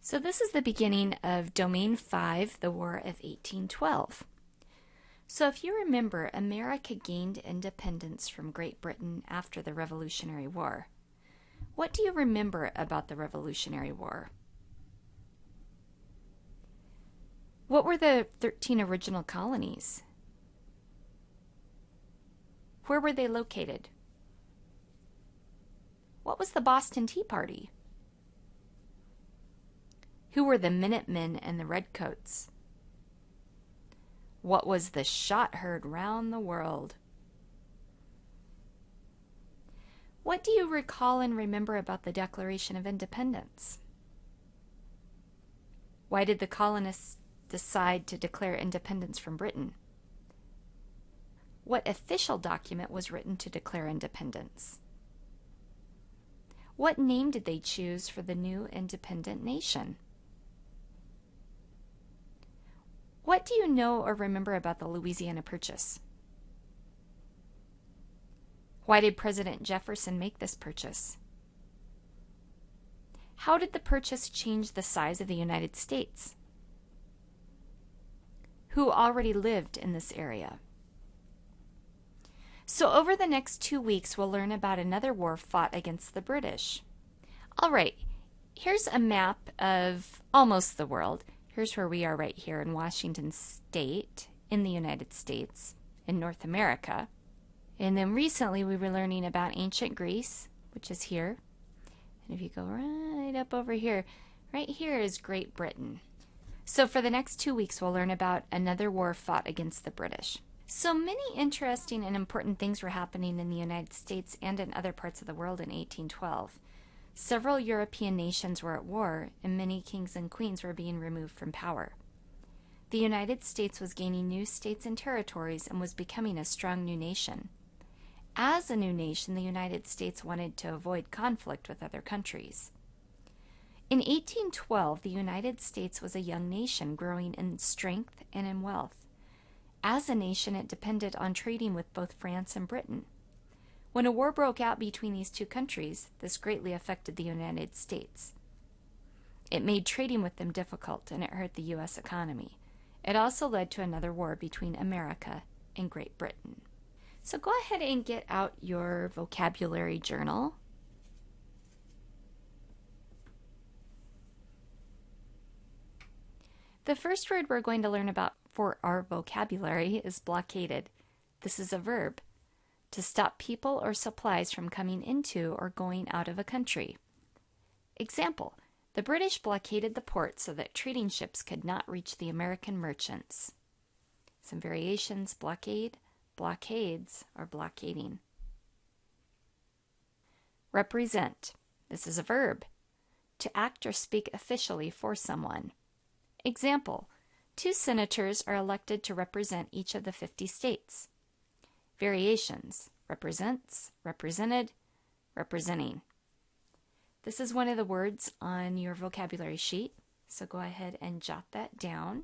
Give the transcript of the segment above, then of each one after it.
So this is the beginning of Domain 5, the War of 1812. So if you remember, America gained independence from Great Britain after the Revolutionary War. What do you remember about the Revolutionary War? What were the 13 original colonies? Where were they located? What was the Boston Tea Party? Who were the Minutemen and the Redcoats? What was the shot heard round the world? What do you recall and remember about the Declaration of Independence? Why did the colonists decide to declare independence from Britain? What official document was written to declare independence? What name did they choose for the new independent nation? What do you know or remember about the Louisiana Purchase? Why did President Jefferson make this purchase? How did the purchase change the size of the United States? Who already lived in this area? So over the next 2 weeks, we'll learn about another war fought against the British. All right, here's a map of almost the world. Here's where we are right here in Washington State, in the United States, in North America. And then recently we were learning about ancient Greece, which is here. And if you go right up over here, right here is Great Britain. So for the next 2 weeks, we'll learn about another war fought against the British. So many interesting and important things were happening in the United States and in other parts of the world in 1812. Several European nations were at war, and many kings and queens were being removed from power. The United States was gaining new states and territories and was becoming a strong new nation. As a new nation, the United States wanted to avoid conflict with other countries. In 1812, the United States was a young nation growing in strength and in wealth. As a nation, it depended on trading with both France and Britain. When a war broke out between these two countries, this greatly affected the United States. It made trading with them difficult, and it hurt the U.S. economy. It also led to another war between America and Great Britain. So go ahead and get out your vocabulary journal. The first word we're going to learn about for our vocabulary is blockaded. This is a verb. To stop people or supplies from coming into or going out of a country. Example, the British blockaded the port so that trading ships could not reach the American merchants. Some variations: blockade, blockades, or blockading. Represent. This is a verb. To act or speak officially for someone. Example, 2 senators are elected to represent each of the 50 states. Variations: represents, represented, representing. This is one of the words on your vocabulary sheet, so go ahead and jot that down.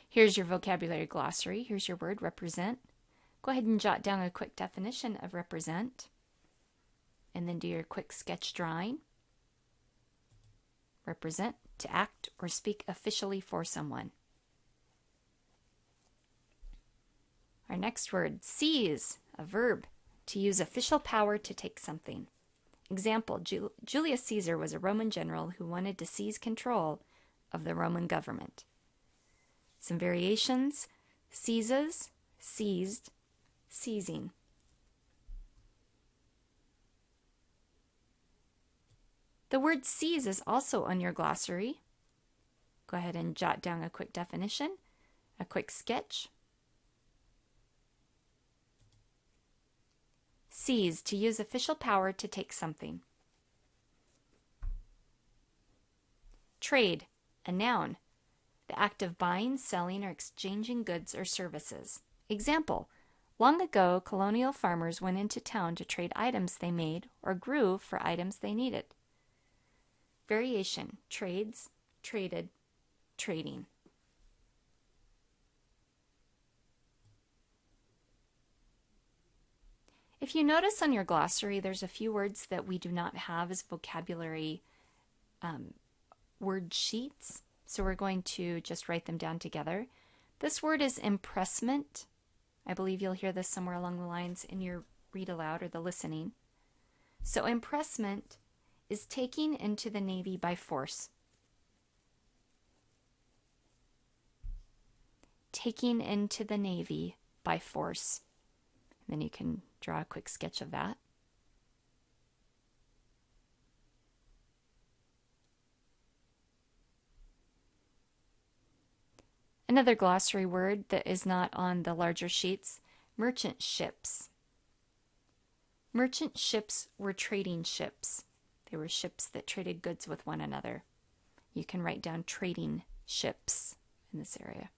Here's your vocabulary glossary. Here's your word, represent. Go ahead and jot down a quick definition of represent, and then do your quick sketch drawing. Represent, to act or speak officially for someone. Our next word, seize, a verb, to use official power to take something. Example, Julius Caesar was a Roman general who wanted to seize control of the Roman government. Some variations: seizes, seized, seizing. The word seize is also on your glossary. Go ahead and jot down a quick definition, a quick sketch. Seize, to use official power to take something. Trade, a noun, the act of buying, selling, or exchanging goods or services. Example, long ago, colonial farmers went into town to trade items they made or grew for items they needed. Variation: trades, traded, trading. If you notice on your glossary, there's a few words that we do not have as vocabulary word sheets. So we're going to just write them down together. This word is impressment. I believe you'll hear this somewhere along the lines in your read aloud or the listening. So impressment is taking into the Navy by force. Taking into the Navy by force. And then you can draw a quick sketch of that. Another glossary word that is not on the larger sheets, merchant ships. Merchant ships were trading ships. They were ships that traded goods with one another. You can write down trading ships in this area.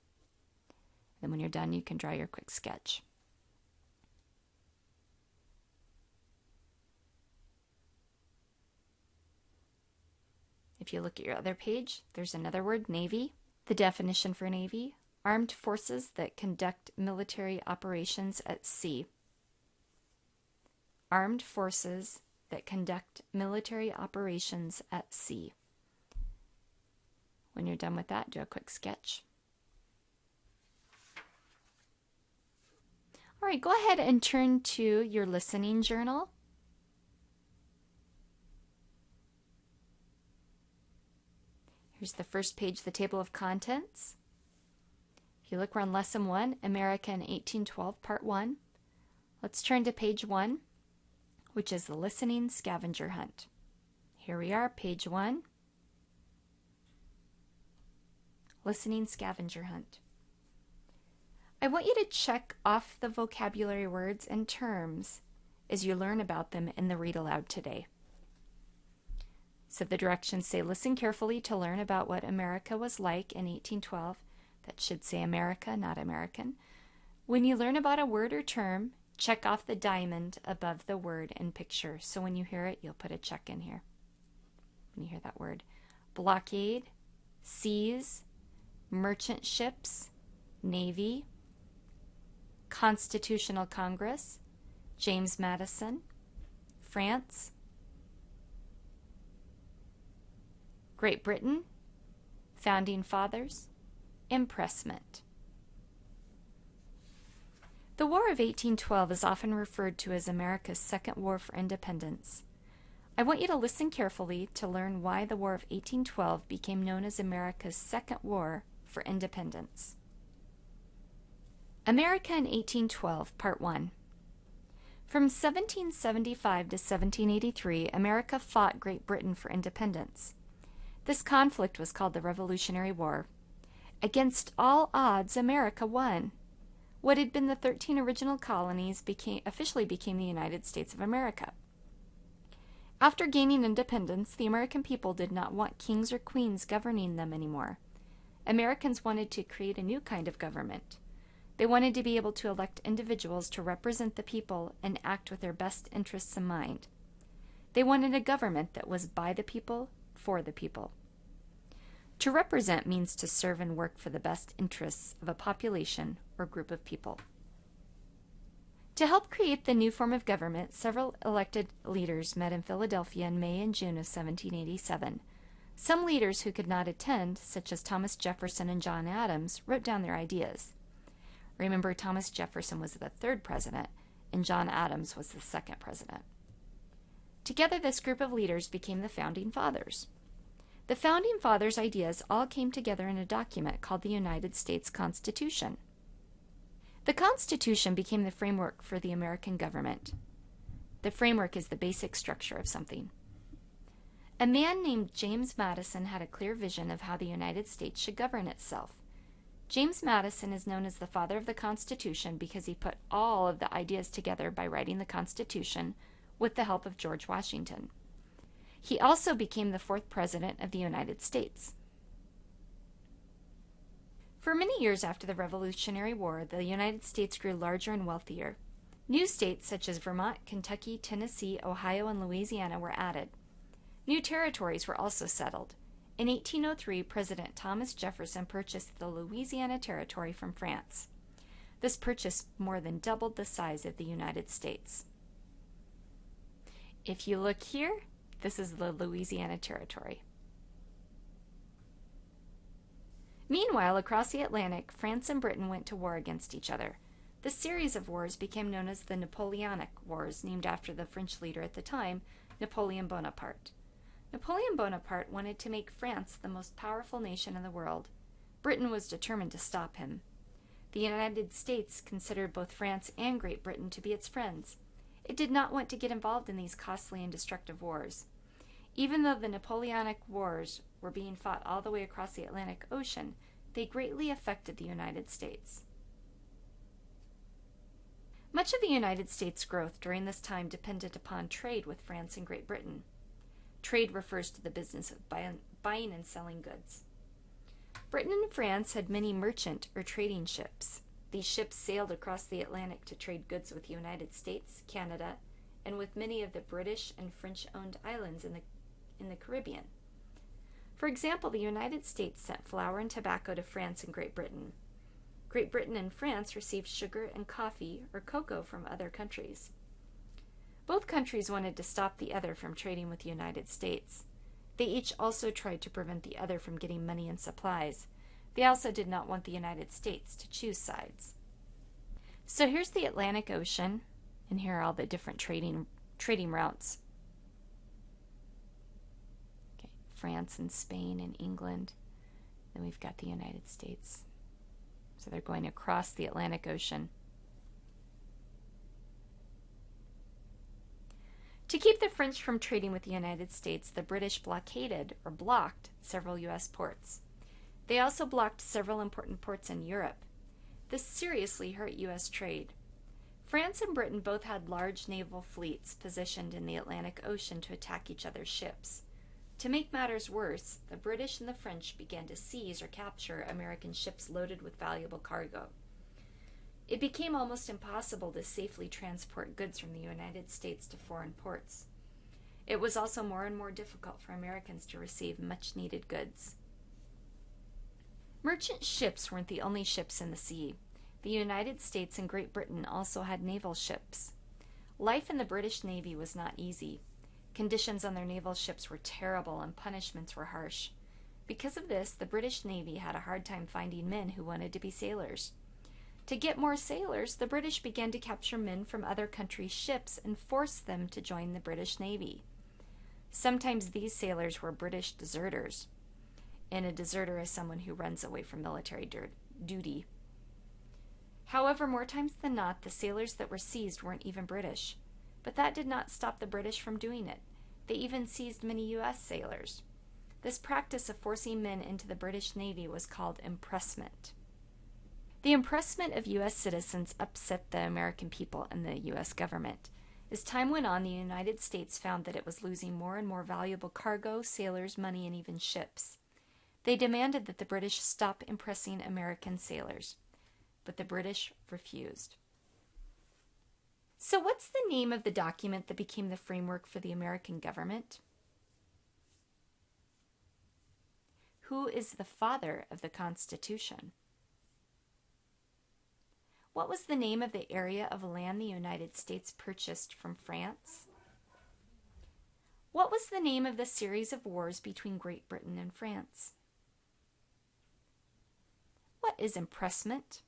Then when you're done, you can draw your quick sketch. If you look at your other page, there's another word, Navy. The definition for Navy: armed forces that conduct military operations at sea. Armed forces that conduct military operations at sea. When you're done with that, do a quick sketch. All right, go ahead and turn to your listening journal. Here's the first page, the table of contents. If you look, we're on Lesson 1, America in 1812, Part 1. Let's turn to page 1, which is the listening scavenger hunt. Here we are, page 1. Listening scavenger hunt. I want you to check off the vocabulary words and terms as you learn about them in the read aloud today. So the directions say, listen carefully to learn about what America was like in 1812. That should say America, not American. When you learn about a word or term, check off the diamond above the word and picture. So when you hear it, you'll put a check in here. When you hear that word. Blockade, seize, merchant ships, Navy, Constitutional Congress, James Madison, France, Great Britain, Founding Fathers, Impressment. The War of 1812 is often referred to as America's Second War for Independence. I want you to listen carefully to learn why the War of 1812 became known as America's Second War for Independence. America in 1812, Part 1. From 1775 to 1783, America fought Great Britain for independence. This conflict was called the Revolutionary War. Against all odds, America won. What had been the 13 original colonies officially became the United States of America. After gaining independence, the American people did not want kings or queens governing them anymore. Americans wanted to create a new kind of government. They wanted to be able to elect individuals to represent the people and act with their best interests in mind. They wanted a government that was by the people, for the people. To represent means to serve and work for the best interests of a population or group of people. To help create the new form of government, several elected leaders met in Philadelphia in May and June of 1787. Some leaders who could not attend, such as Thomas Jefferson and John Adams, wrote down their ideas. Remember, Thomas Jefferson was the third president, and John Adams was the second president. Together, this group of leaders became the Founding Fathers. The Founding Fathers' ideas all came together in a document called the United States Constitution. The Constitution became the framework for the American government. The framework is the basic structure of something. A man named James Madison had a clear vision of how the United States should govern itself. James Madison is known as the father of the Constitution because he put all of the ideas together by writing the Constitution with the help of George Washington. He also became the 4th President of the United States. For many years after the Revolutionary War, the United States grew larger and wealthier. New states such as Vermont, Kentucky, Tennessee, Ohio, and Louisiana were added. New territories were also settled. In 1803, President Thomas Jefferson purchased the Louisiana Territory from France. This purchase more than doubled the size of the United States. If you look here, this is the Louisiana Territory. Meanwhile, across the Atlantic, France and Britain went to war against each other. This series of wars became known as the Napoleonic Wars, named after the French leader at the time, Napoleon Bonaparte. Napoleon Bonaparte wanted to make France the most powerful nation in the world. Britain was determined to stop him. The United States considered both France and Great Britain to be its friends. It did not want to get involved in these costly and destructive wars. Even though the Napoleonic Wars were being fought all the way across the Atlantic Ocean, they greatly affected the United States. Much of the United States' growth during this time depended upon trade with France and Great Britain. Trade refers to the business of buying and selling goods. Britain and France had many merchant or trading ships. These ships sailed across the Atlantic to trade goods with the United States, Canada, and with many of the British and French-owned islands in the Caribbean. For example, the United States sent flour and tobacco to France and Great Britain. Great Britain and France received sugar and coffee or cocoa from other countries. Both countries wanted to stop the other from trading with the United States. They each also tried to prevent the other from getting money and supplies. They also did not want the United States to choose sides. So here's the Atlantic Ocean, and here are all the different trading routes. Okay, France and Spain and England. Then we've got the United States. So they're going across the Atlantic Ocean. To keep the French from trading with the United States, the British blockaded or blocked several U.S. ports. They also blocked several important ports in Europe. This seriously hurt U.S. trade. France and Britain both had large naval fleets positioned in the Atlantic Ocean to attack each other's ships. To make matters worse, the British and the French began to seize or capture American ships loaded with valuable cargo. It became almost impossible to safely transport goods from the United States to foreign ports. It was also more and more difficult for Americans to receive much-needed goods. Merchant ships weren't the only ships in the sea. The United States and Great Britain also had naval ships. Life in the British Navy was not easy. Conditions on their naval ships were terrible and punishments were harsh. Because of this, the British Navy had a hard time finding men who wanted to be sailors. To get more sailors, the British began to capture men from other countries' ships and force them to join the British Navy. Sometimes these sailors were British deserters, and a deserter is someone who runs away from military duty. However, more times than not, the sailors that were seized weren't even British. But that did not stop the British from doing it. They even seized many U.S. sailors. This practice of forcing men into the British Navy was called impressment. The impressment of U.S. citizens upset the American people and the U.S. government. As time went on, the United States found that it was losing more and more valuable cargo, sailors, money, and even ships. They demanded that the British stop impressing American sailors, but the British refused. So what's the name of the document that became the framework for the American government? Who is the father of the Constitution? What was the name of the area of land the United States purchased from France? What was the name of the series of wars between Great Britain and France? What is impressment?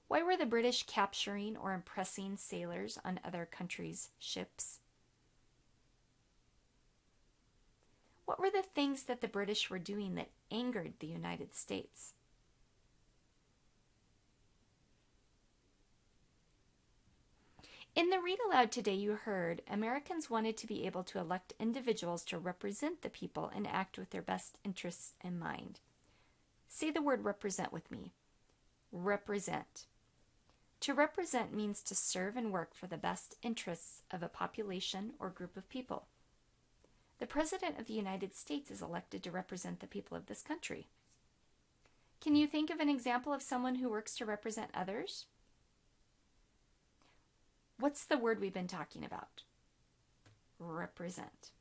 Why were the British capturing or impressing sailors on other countries' ships? What were the things that the British were doing that angered the United States? In the read aloud today you heard, Americans wanted to be able to elect individuals to represent the people and act with their best interests in mind. Say the word represent with me. Represent. To represent means to serve and work for the best interests of a population or group of people. The President of the United States is elected to represent the people of this country. Can you think of an example of someone who works to represent others? What's the word we've been talking about? Represent.